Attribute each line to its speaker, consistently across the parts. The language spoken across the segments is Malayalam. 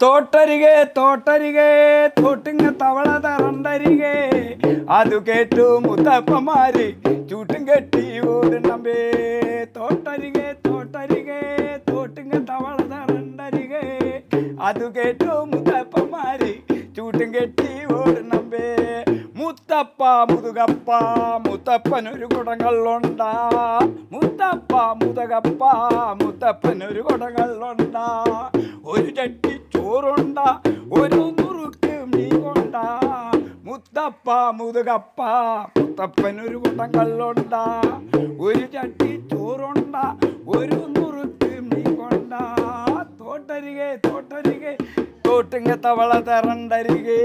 Speaker 1: തോട്ടരികെ തോട്ടരികെ തോട്ടിങ്ങ തവള തറണ്ടരികെ അത് കേട്ടു മുത്തപ്പന്മാര് ചൂട്ടും കെട്ടി ഓടണമ്പേ. തോട്ടരികെ തോട്ടരികെ തോട്ടിങ്ങ തവള തറണ്ടരികെ അത് കേട്ടു മുത്തപ്പന്മാര് ചൂട്ടും കെട്ടി ഓടണമ്പേ. മുത്തപ്പ മുതുകപ്പ മുത്തപ്പനൊരു കുടങ്ങളുണ്ടാ. മുത്തപ്പ മുതകപ്പ മുത്തപ്പനൊരു കുടങ്ങളുണ്ടാ. ഒരു ചട്ടി ചോറുണ്ട ഒരു നുറുക്ക് മീൻ കൊണ്ട. മുത്തപ്പ മുതുകപ്പ മുത്തപ്പനൊരു കുടങ്ങളുണ്ട. ഒരു ചട്ടി ചോറുണ്ട ഒരു നുറുക്ക് മീൻ കൊണ്ട. തോട്ടരികെ തോട്ടരികെ തോട്ടിങ്ങ തവള തറണ്ടരികെ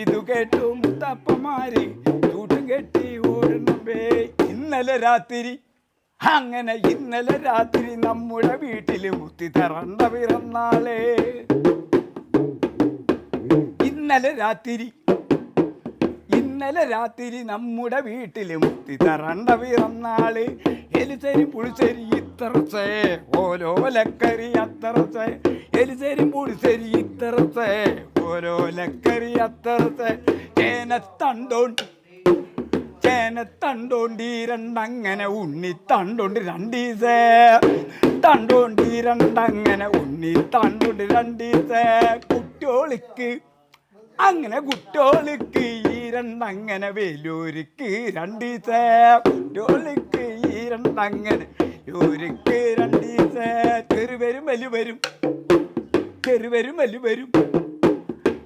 Speaker 1: ഇതു കേട്ടു മുത്തപ്പന്മാര് ചൂട്ടും കെട്ടി ഓടണമ്പേ. ഇന്നലെ രാത്രി അങ്ങനെ ഇന്നലെ രാത്രി നമ്മുടെ വീട്ടില് മുത്തി തറണ്ട പിറന്നാളേ. ഇന്നലെ രാത്രി നമ്മുടെ വീട്ടില് മുത്തി തറണ്ട പിറന്നാള്. എലിസരി പുളിസരി ഇത്തറച്ചേ ഓരോ ലക്കറി അത്തറച്ചേ. എലിസരി പുളിസരി ഇത്തറച്ചേ ഓരോ ലക്കറി അത്തറച്ചേ. ചേനത്തണ്ടോണ്ടി രണ്ടങ്ങനെ ഉണ്ണി തണ്ടോണ്ട് രണ്ടീസേ. തണ്ടോണ്ടി രണ്ടങ്ങനെ ഉണ്ണി തണ്ടോണ്ട് രണ്ടീസേ. കുട്ടിയോളിക്ക് അങ്ങനെ കുട്ടിയോളിക്ക് ഈ രണ്ടങ്ങനെ വേലൂരിക്ക് രണ്ടീസേ. കുട്ടിയോളിക്ക് ഈ രണ്ടങ്ങനെ ൂരിക്ക് രണ്ടീസേ. ചെറുവരും വലിവരും ചെറുവരും വലിവരും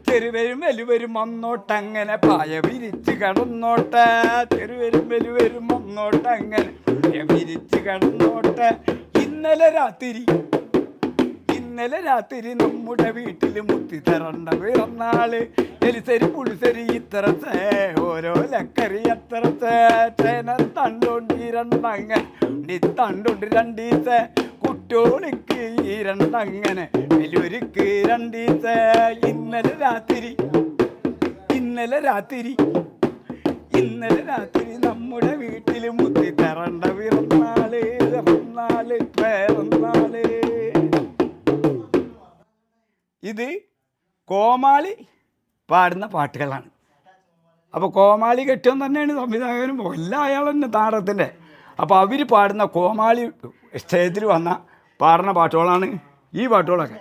Speaker 1: ചെറുവരും വലിവരും വന്നോട്ടങ്ങനെ പായ വിരിച്ച് കടന്നോട്ടെ. ചെറുവരും വലിവരും വന്നോട്ടങ്ങനെ പായ വിരിച്ച് കടന്നോട്ടെ. ഇന്നലെ രാത്രി നമ്മുടെ വീട്ടില് മുത്തി തറണ്ട പിറന്നാള്. എലിസരി പുളിസരി ഇത്തറച്ചേ ഓരോ ലക്കറി അത്തറച്ചേ. ചേന തണ്ടോണ്ടി രണ്ടങ്ങനെ തണ്ടോണ്ട് രണ്ടീസേ. കുട്ടിയോളിക്ക് ഈ രണ്ടങ്ങനെ വലിയൊരുക്ക് രണ്ടീസേ. ഇന്നലെ രാത്രി നമ്മുടെ വീട്ടില് മുത്തി തറണ്ട പിറന്നാള് പിറന്നാള്. ഇത് കോമാളി പാടുന്ന പാട്ടുകളാണ്. അപ്പോൾ കോമാളി കെട്ടിയോൻ തന്നെയാണ് സംവിധായകനും എല്ലാം അയാൾ തന്നെ നാടകത്തിൻ്റെ. അപ്പോൾ അവർ പാടുന്ന കോമാളി സ്റ്റേജിൽ വന്ന പാടുന്ന പാട്ടുകളാണ് ഈ പാട്ടുകളൊക്കെ.